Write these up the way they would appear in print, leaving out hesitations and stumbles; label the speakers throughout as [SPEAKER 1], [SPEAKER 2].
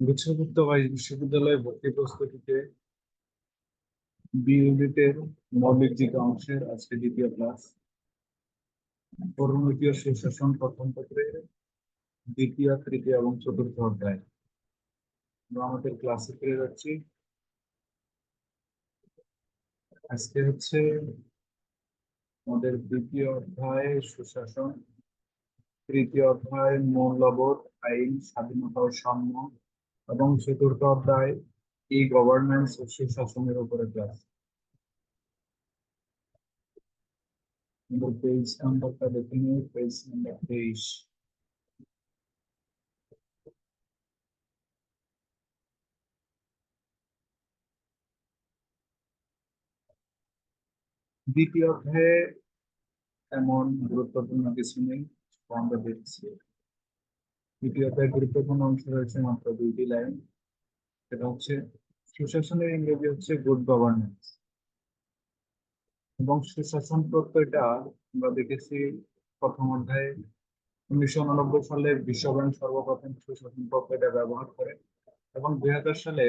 [SPEAKER 1] গুচ্ছভুক্ত বিশ্ববিদ্যালয়ে ভর্তি প্রস্তুতিতে বি ইউনিটের মৌলিক দিক অংশের আজকে দ্বিতীয় ক্লাস। পরিণতি ও সুশাসন প্রথম পত্রের দ্বিতীয়, তৃতীয় এবং চতুর্থ অধ্যায়। আমরা আমাদের ক্লাসে ফিরে যাচ্ছি। আজকে হচ্ছে আমাদের দ্বিতীয় অধ্যায় সুশাসন, তৃতীয় অধ্যায় মূল্যবোধ, আইন, স্বাধীনতা ও সাম্য এবং চতুর্থ অধ্যায় ই গভর্নেন্স ও সুশাসনের উপরে ক্লাস। পেজ নাম্বারটা দেখে নিই, পেজ নাম্বার 23। দ্বিতীয় অধ্যায়ে এমন গুরুত্বপূর্ণ কিছু নেই, আমরা দেখছি। দ্বিতীয় অধ্যায়ে গুরুত্বপূর্ণ অংশ রয়েছে মাত্র 2টি লাইন। সেটা হচ্ছে সুশাসনের ইংরেজি হচ্ছে গুড গভর্নেন্স, এবং সুশাসন প্রত্যয়টা আমরা দেখেছি প্রথম অধ্যায়ে 1989 সালে বিশ্বব্যাংক সর্বপ্রথম সুশাসন প্রত্যয়টা ব্যবহার করে, এবং 2000 সালে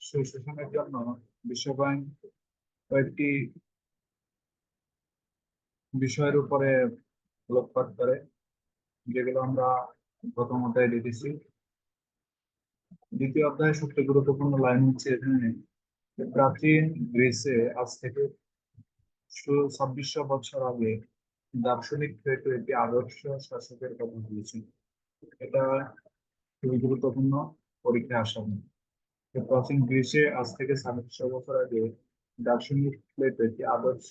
[SPEAKER 1] সুশাসনের জন্য বিশ্বব্যাংক কয়েকটি বিষয়ের উপরে আলোকপাত করে, যেগুলো আমরা প্রথম অধ্যায়ে দেখেছি। দ্বিতীয় অধ্যায়ে সবচেয়ে গুরুত্বপূর্ণ লাইন হচ্ছে এখানে যে প্রাচীন গ্রিসে আজ থেকে 2600 বছর আগে দার্শনিক প্লেটো একটি আদর্শ শাসকের কথা বলেছেন। এটা খুবই গুরুত্বপূর্ণ, পরীক্ষায় আসার মতো। যে প্রাচীন গ্রিসে আজ থেকে 2600 বছর আগে দার্শনিক প্লেটো একটি আদর্শ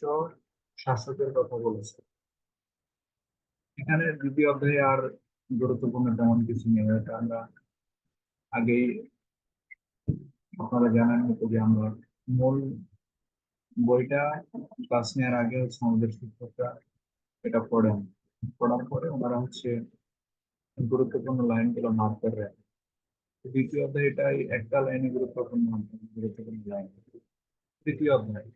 [SPEAKER 1] শাসকের কথা বলেছে। এখানে দ্বিতীয় অধ্যায়ে আর গুরুত্বপূর্ণ তেমন কিছু নেই। এটা আমরা আগেই, আপনারা জানেন হয়তো যে আমরা মূল বইটা ক্লাস নেওয়ার আগে হচ্ছে আমাদের শিক্ষকরা এটা পড়েন, পড়ার পরে ওনারা হচ্ছে গুরুত্বপূর্ণ লাইন গুলো মার্ক করে রাখে। দ্বিতীয় অধ্যায় এটাই একটা লাইনে গুরুত্বপূর্ণ লাইন। তৃতীয় অধ্যায়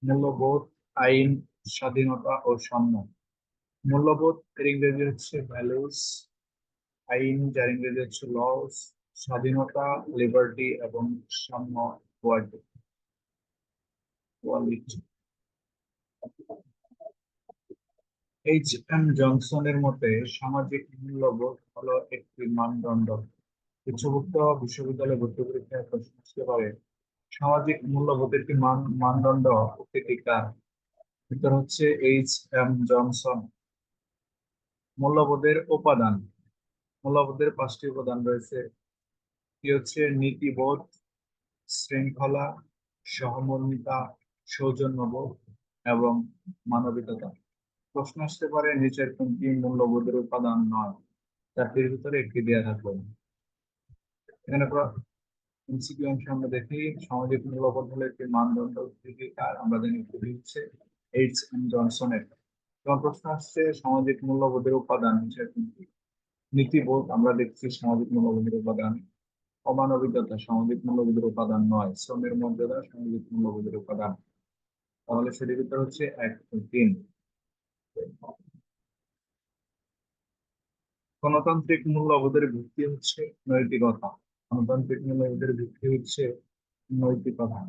[SPEAKER 1] মূল্যবোধ, আইন, স্বাধীনতা ও সাম্য। মূল্যবোধ এর ইংরেজি হচ্ছে ভ্যালুস, আইন যার ইংরেজি হচ্ছে লস, স্বাধীনতা লিবার্টি এবং সাম্য কোয়ালিটি। এইচ এম জনসনের মতে সামাজিক মূল্যবোধ হলো একটি মানদণ্ড। গুচ্ছভুক্ত বিশ্ববিদ্যালয়ে ভর্তি পরীক্ষায় প্রশ্ন আসতে পারে, সামাজিক মূল্যবোধের কি মানদণ্ড প্রকৃতি কার? উত্তর হচ্ছে এইচ এম জনসন। মূল্যবোধের উপাদান, মূল্যবোধের 5টি উপাদান রয়েছে। কি হচ্ছে নীতিবোধ, শৃঙ্খলা, সহমর্মিতা, সৌজন্যবোধ এবং মানবিকতা। প্রশ্ন আসতে পারে নিচের কোনটি মূল্যবোধের উপাদান নয়? চারটির ভিতরে একটি দেওয়া থাকবে। এখানে এমসিকিউ অংশে আমরা দেখি সামাজিক মূল্যবোধ হলো একটি মানদণ্ড, আর আমরা জানি এটি হচ্ছে এইচ এম জনসনের। তোমার প্রশ্ন আসছে সামাজিক মূল্যবোধের উপাদান নিচের কোনটি? নীতিবোধ আমরা দেখছি সামাজিক মূল্যবোধের উপাদান। অমানবিকতা সামাজিক মূল্যবোধের উপাদান নয়। শ্রমের মর্যাদা সামাজিক মূল্যবোধের উপাদান। তাহলে সেটির ভিতর হচ্ছে 1 ও 3। গণতান্ত্রিক মূল্যবোধের ভিত্তি হচ্ছে নৈতিকতা। গণতান্ত্রিক মূল্যবোধের ভিত্তি হচ্ছে নৈতিকতা।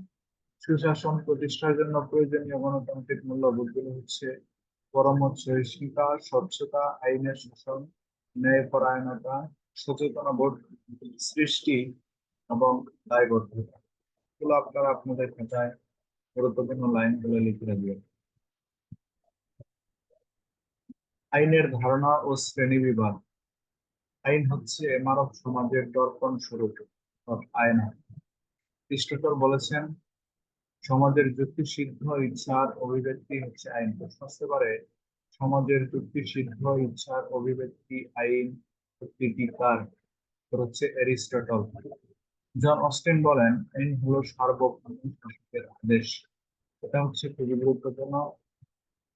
[SPEAKER 1] সুশাসন প্রতিষ্ঠার জন্য প্রয়োজনীয় গণতান্ত্রিক মূল্যবোধগুলো হচ্ছে পরমসহিষ্ণুতা, স্বচ্ছতা, আইনের শাসন, ন্যায়পরায়ণতা, সচেতন বোধ সৃষ্টি এবং দায়বদ্ধতা। এগুলো আপনারা আপনাদের খাতায় গুরুত্বপূর্ণ লাইনগুলো লিখে রাখবেন। আইনের ধারণা ও শ্রেণীবিভাগ। আইন হচ্ছে মানব সমাজের দর্পণ স্বরূপ, আয়না। এরিস্টটল বলেছেন সমাজের যুক্তিসিদ্ধ ইচ্ছার অভিব্যক্তি হচ্ছে আইন। প্রশ্ন আসতে পারে সমাজের যুক্তিসিদ্ধ ইচ্ছার অভিব্যক্তি আইন উক্তিটি কার? হচ্ছে এরিস্টটল। জন অস্টিন বলেন আইন হলো সার্বভৌম শাসকের আদেশ। এটা হচ্ছে খুবই গুরুত্বপূর্ণ।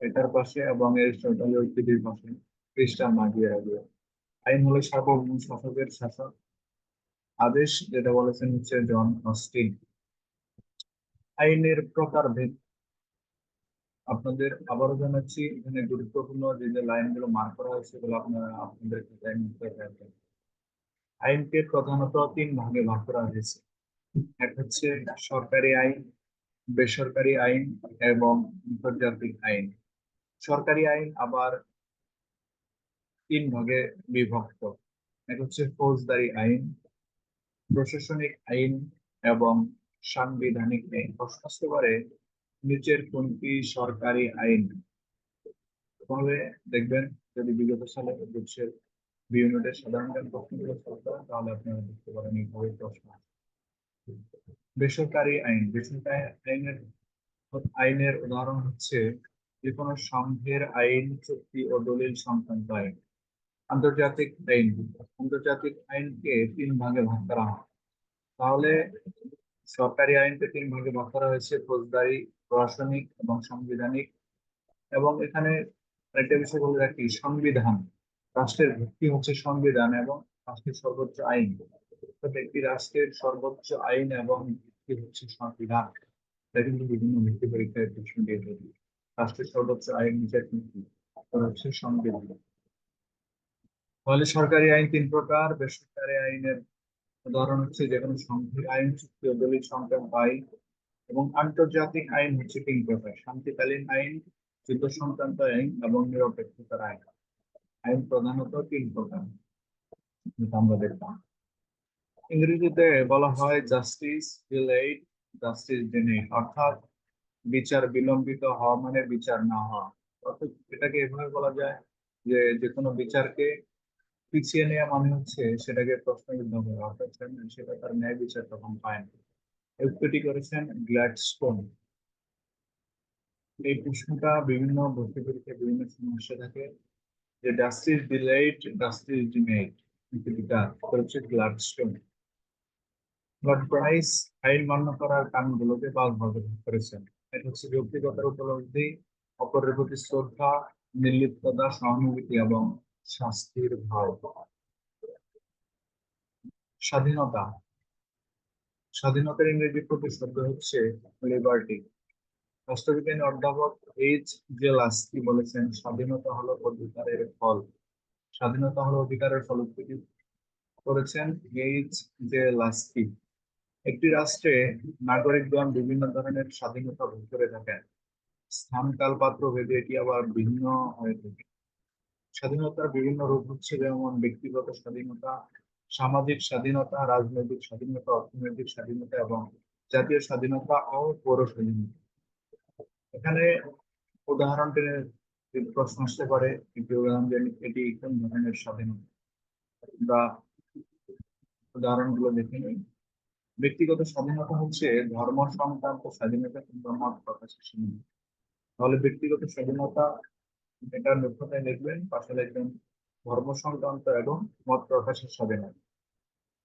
[SPEAKER 1] এটার পাশে এবং এরিস্টটলের উক্তিটির পাশে খ্রিস্টান লাগিয়ে রাখবে। আইন হলো সার্বভৌম শাসকের শাসন আদেশ, যেটা বলেছেন হচ্ছে জন অস্টিন। আইনের প্রকারভেদ আপনাদের আবারও জানাচ্ছি, এখানে গুরুত্বপূর্ণ যে যে লাইনগুলো মার্ক করা হয়েছে সেগুলো আপনারা আপনাদের খাতায় লিখে রাখবেন। আইনকে প্রধানত তিন ভাগে ভাগ করা হয়েছে। এক হচ্ছে সরকারি আইন, বেসরকারি আইন এবং আন্তর্জাতিক আইন। সরকারি আইন আবার তিন ভাগে বিভক্ত। এক হচ্ছে ফৌজদারি আইন, প্রশাসনিক আইন এবং সাংবিধানিক আইন। প্রশ্ন আসতে পারে নিচের কোনটি সরকারি আইন? তাহলে দেখবেন, যদি বিগত সালে বুঝছে ইউনিটের সাধারণ জ্ঞান প্রশ্নগুলো সলভ করেন তাহলে আপনারা দেখতে পারেন এইভাবে প্রশ্ন আসে। বেসরকারি আইন, বেসরকারি আইনের উদাহরণ হচ্ছে যে কোনো সংঘের আইন, চুক্তি ও দলিল সংক্রান্ত আইন। আন্তর্জাতিক আইন, আন্তর্জাতিক আইনকে তিন ভাগে ভাগ করা হয়। তাহলে সরকারি আইনকে তিন ভাগে ভাগ করা হয়েছে: ফৌজদারি, প্রশাসনিক এবং সাংবিধানিক। এবং এখানে একটা বিষয় বলে রাখি, সংবিধান, রাষ্ট্রের ভিত্তি হচ্ছে সংবিধান এবং রাষ্ট্রের সর্বোচ্চ আইন। অর্থাৎ একটি রাষ্ট্রের সর্বোচ্চ আইন এবং ভিত্তি হচ্ছে সংবিধান। এটা কিন্তু বিভিন্ন ভিত্তি পরীক্ষায় প্রশ্ন দিয়ে থাকে। রাষ্ট্রের সর্বোচ্চ আইন নিচের ভিত্তি হচ্ছে সংবিধান। তাহলে সরকারি আইন তিন প্রকার। বেসরকারি আইনের উদাহরণ হচ্ছে যে কোনো সংঘের আইন, চুক্তি ও দলিল সংক্রান্ত আইন। এবং আন্তর্জাতিক আইন হচ্ছে তিন প্রকার: শান্তিকালীন আইন, যুদ্ধ সংক্রান্ত আইন এবং নিরপেক্ষতার আইন। আইন প্রধানত তিন প্রকার, যেটা আমরা দেখলাম। ইংরেজিতে বলা হয় জাস্টিস ডিলেইড, জাস্টিস ডিনাইড। অর্থাৎ বিচার বিলম্বিত হওয়া মানে বিচার না হওয়া। অর্থাৎ এটাকে এভাবে বলা যায় যে যে কোনো বিচারকে পিছিয়ে নেওয়া মানে হচ্ছে সেটাকে প্রশ্নবিদ্ধ করা, অর্থাৎ সেটা তার ন্যায় বিচার তখন পায় না। এই উক্তিটি করেছেন গ্ল্যাডস্টোন। এই প্রশ্নটা বিভিন্ন ভর্তি পরীক্ষায় বিভিন্ন সমস্যা থাকে, যে জাস্টিস ডিলেইড, জাস্টিস ডিনাইড, উক্তিটা করেছে গ্ল্যাডস্টোন। লর্ড প্রাইস আইন মান্য করার কারণগুলোকে পাঁচ ভাগে ভাগ করেছেন। এটা হচ্ছে যৌক্তিকতার উপলব্ধি, অপরের প্রতি শ্রদ্ধা, নির্লিপ্ততা, সহানুভূতি এবং শাস্তির ভাব। স্বাধীনতা, স্বাধীনতার ইংরেজি প্রতিশব্দ হচ্ছে লিবার্টি। রাষ্ট্রবিজ্ঞানী অধ্যাপক এইচ জে লাস্কি বলেছেন, স্বাধীনতা হলো অধিকারের ফল। স্বাধীনতা হলো অধিকারের ফল, উক্তিটি করেছেন এইচ জে লাস্কি। একটি রাষ্ট্রে নাগরিকগণ বিভিন্ন ধরনের স্বাধীনতা ভোগ করে থাকেন। স্থান, কাল, পাত্র ভেদে এটি আবার ভিন্ন হয়ে থাকে। স্বাধীনতার বিভিন্ন রূপ হচ্ছে যেমন ব্যক্তিগত স্বাধীনতা, সামাজিক স্বাধীনতা, রাজনৈতিক স্বাধীনতা, অর্থনৈতিক স্বাধীনতা এবং জাতীয় স্বাধীনতা ও পৌর স্বাধীনতা। এখানে উদাহরণ টেনে প্রশ্ন আসতে পারে, একটি উদাহরণ দেন, এটি কোন ধরনের স্বাধীনতা? বা উদাহরণগুলো দেখে নিই। ব্যক্তিগত স্বাধীনতা হচ্ছে ধর্ম সংক্রান্ত স্বাধীনতা কিংবা মত প্রকাশের স্বাধীনতা। তাহলে ব্যক্তিগত স্বাধীনতা, এটা লক্ষ্যটায় লিখবেন, পাশে লিখবেন ধর্ম সংক্রান্ত এবং মত প্রকাশের স্বাধীনতা।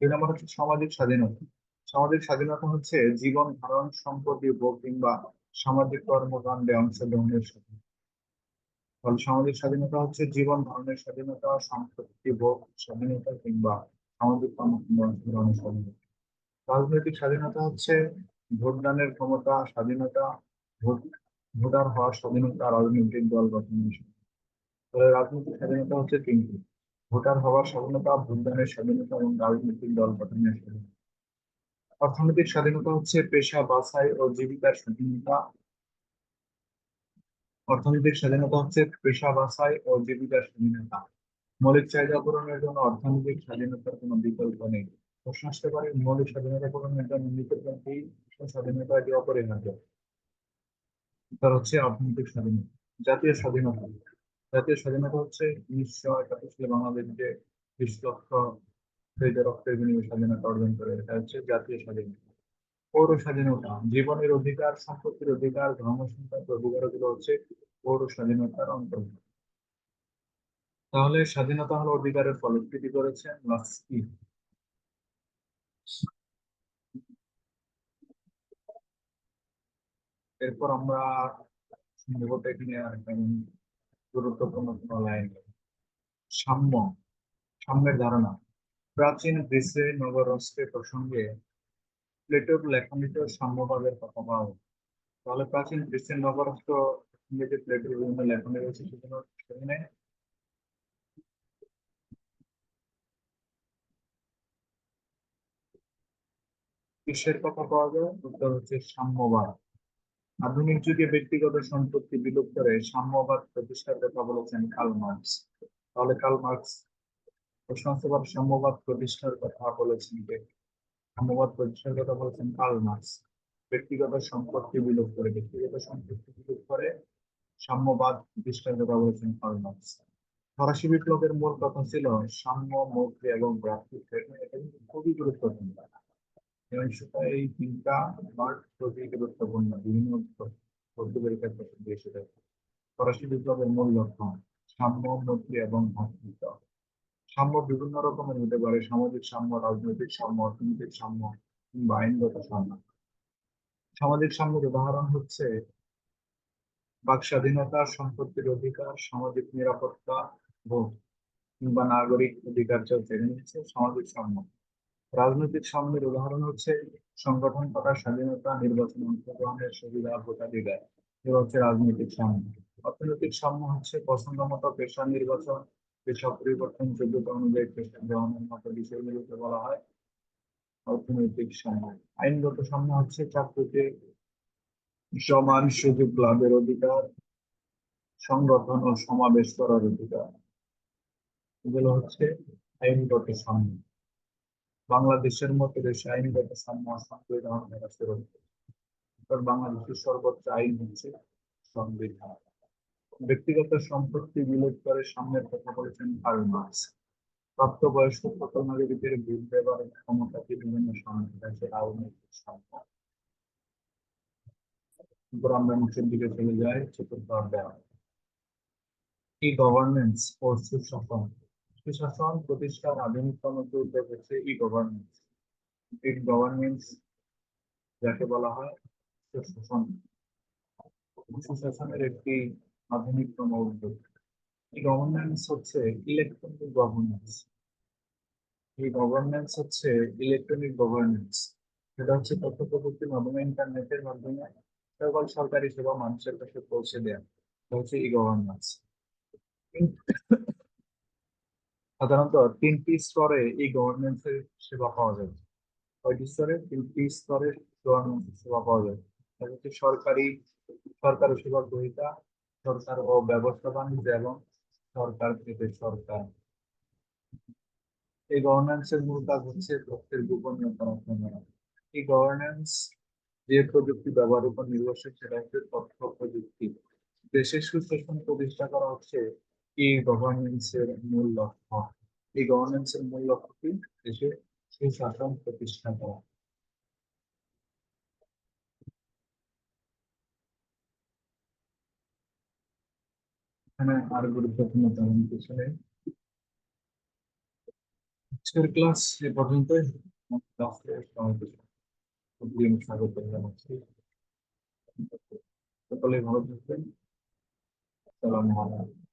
[SPEAKER 1] দুই নম্বর হচ্ছে সামাজিক স্বাধীনতা। সামাজিক স্বাধীনতা হচ্ছে জীবন ধারণ, সম্পত্তি ভোগ কিংবা সামাজিক কর্মকাণ্ডে অংশগ্রহণের স্বাধীনতা। ফলে সামাজিক স্বাধীনতা হচ্ছে জীবন ধারণের স্বাধীনতা, সম্পত্তি ভোগ স্বাধীনতা কিংবা সামাজিক কর্মকাণ্ডে অংশগ্রহণের স্বাধীনতা। রাজনৈতিক স্বাধীনতা হচ্ছে ভোটদানের ক্ষমতা, স্বাধীনতা, ভোট ভোটার হওয়ার স্বাধীনতা, রাজনৈতিক দল গঠনের স্বাধীনতা। তাহলে রাজনৈতিক স্বাধীনতা হচ্ছে তিনটি: ভোটার হওয়ার স্বাধীনতা, ভোটদানের স্বাধীনতা এবং রাজনৈতিক দল গঠনের স্বাধীনতা। অর্থনৈতিক স্বাধীনতা হচ্ছে পেশা বাছাই ও জীবিকার স্বাধীনতা। অর্থনৈতিক স্বাধীনতা হচ্ছে পেশা বাছাই ও জীবিকার স্বাধীনতা। মৌলিক চাহিদা পূরণের জন্য অর্থনৈতিক স্বাধীনতার কোনো বিকল্প নেই। প্রশ্ন আসতে পারে, মৌলিক স্বাধীনতা পূরণের জন্য নিচের কোনটি স্বাধীনতা এটি অপরিহার্য? তার হচ্ছে অর্থনৈতিক স্বাধীনতা। জাতীয় স্বাধীনতা, জাতীয় স্বাধীনতা হচ্ছে 1971 সালে বাংলাদেশ যে 20 লক্ষ শহীদের রক্তের বিনিময়ে স্বাধীনতা অর্জন করে, এটা হচ্ছে জাতীয় স্বাধীনতা। পৌর স্বাধীনতা, জীবনের অধিকার, সম্পত্তির অধিকার, ধর্ম সংক্রান্ত অধিকারগুলো হচ্ছে পৌর স্বাধীনতার অন্তর্ভুক্ত। তাহলে স্বাধীনতা হলো অধিকারের ফল, উক্তি করেছেন লাস্কি। এরপর আমরা সম্ভবত এখানে আরেকটা গুরুত্বপূর্ণ কোনো লাইন, সাম্য, সাম্যের ধারণা। প্রাচীন গ্রিসে নবরস্ত্রের প্রসঙ্গে প্লেটোর লেখনীতে সাম্যবাদের কথা পাওয়া যায়। তাহলে প্রাচীন গ্রিসের নবরাষ্ট্র প্রসঙ্গে যে প্লেটোর বিভিন্ন লেখনী রয়েছে সেখানে কিসের কথা পাওয়া যায়? উত্তর হচ্ছে সাম্যবাদ। আধুনিক যুগে ব্যক্তিগত সম্পত্তি বিলোপ করে সাম্যবাদ প্রতিষ্ঠার কথা বলেছেন কার্ল মার্কস। তাহলে কার্ল মার্কস প্রশ্ন হচ্ছে এবার সাম্যবাদ প্রতিষ্ঠার কথা বলেছেন কে? সাম্যবাদ প্রতিষ্ঠার কথা বলেছেন কার্ল মার্কস। ব্যক্তিগত সম্পত্তি বিলোপ করে সাম্যবাদ প্রতিষ্ঠার কথা বলেছেন কার্ল মার্কস। ফরাসি বিপ্লবের মূল কথা ছিল সাম্য, মৈত্রী এবং ভ্রাতৃত্ব। এটা কিন্তু খুবই গুরুত্বপূর্ণ। এই তিনটা ওয়ার্ড খুবই গুরুত্বপূর্ণ, বিভিন্ন পদ্ধতির ক্ষেত্রে এসে থাকে। ফরাসি বিপ্লবের মূল লক্ষ্য সাম্য, মৈত্রী এবং ভ্রাতৃত্ব। সাম্য বিভিন্ন রকমের হতে পারে: সামাজিক সাম্য, রাজনৈতিক সাম্য, অর্থনৈতিক সাম্য কিংবা আইনগত সাম্য। সামাজিক সাম্যের উদাহরণ হচ্ছে বাক স্বাধীনতা, সম্পত্তির অধিকার, সামাজিক নিরাপত্তা, ভোট কিংবা নাগরিক অধিকার চলছে, এখানে হচ্ছে সামাজিক সাম্য। রাজনৈতিক সাম্যের উদাহরণ হচ্ছে সংগঠন করার স্বাধীনতা, নির্বাচনে অংশগ্রহণের সুবিধা, ভোটাধিকার। এগুলো হচ্ছে রাজনৈতিক সাম্য। অর্থনৈতিক সাম্য হচ্ছে পছন্দ মতো পেশা নির্বাচন, পেশা পরিবর্তন, যোগ্যতা অনুযায়ী পেশা গ্রহণের মতো বিষয়গুলোকে বলা হয় অর্থনৈতিক সাম্য। আইনগত সাম্য হচ্ছে চাকরিতে সমান সুযোগ লাভের অধিকার, সংগঠন ও সমাবেশ করার অধিকার। এগুলো হচ্ছে আইনগত সাম্য। বাংলাদেশের মতো দেশে আইনগত সাম্য সংবিধান দ্বারা সুরক্ষিত। বাংলাদেশের সর্বোচ্চ আইন হচ্ছে সংবিধান। ব্যক্তিগত সম্পত্তি বিলোপ করে সাম্যের কথা বলেছেন কার্ল মার্কস। প্রাপ্তবয়স্ক সকল নাগরিকের ভোট দেওয়ার ক্ষমতাকে বিভিন্ন সংবিধানের রাজনৈতিক সাম্য। এরপর আমরা নিচের দিকে চলে যাই, চতুর্থ অধ্যায় ই গভর্নেন্স ও সুশাসন। সুশাসন প্রতিষ্ঠার আধুনিকতম উদ্যোগ হচ্ছে ই গভর্নেন্স। ই গভর্নেন্স যাকে বলা হয় সুশাসন, সুশাসনের একটি আধুনিকতম উদ্যোগ। ই গভর্নেন্স হচ্ছে ইলেকট্রনিক গভর্নেন্স। এই গভর্নেন্স হচ্ছে ইলেকট্রনিক গভর্নেন্স। সেটা হচ্ছে তথ্য প্রযুক্তির মাধ্যমে, ইন্টারনেটের মাধ্যমে সকল সরকারি সেবা মানুষের কাছে পৌঁছে দেওয়া। এটা হচ্ছে ই গভর্নেন্স। সাধারণত তিনটি স্তরে এই গভর্নেন্স এর সেবা পাওয়া যায়। কয়টি স্তরে? তিনটি স্তরে গভর্নেন্স সেবা পাওয়া যায়। একটা হচ্ছে সরকারি, সরকার ও সেবা গ্রহীতা, সরকার ও ব্যবস্থা বাণিজ্য এবং সরকার থেকে সরকার। এই গভর্নেন্স এর মূল কাজ হচ্ছে তথ্যের গোপনীয়তা রক্ষা করা। এই গভর্নেন্স যে প্রযুক্তি ব্যবহারের উপর নির্ভরশীল সেটা হচ্ছে তথ্য প্রযুক্তি। দেশের সুশাসন প্রতিষ্ঠা করা হচ্ছে এই গভর্নেন্স এর মূল লক্ষ্য। এই গভর্নেন্স এর মূল লক্ষ্য কি? দেশে সুশাসন প্রতিষ্ঠা করা। এখানে আর গুরুত্বপূর্ণ তেমন কিছু নেই। আজকের ক্লাস এ পর্যন্তই। ক্লাসে সবাইকে স্বাগত জানাচ্ছি। সকলে ভালো থাকবেন। আসসালামু আলাইকুম।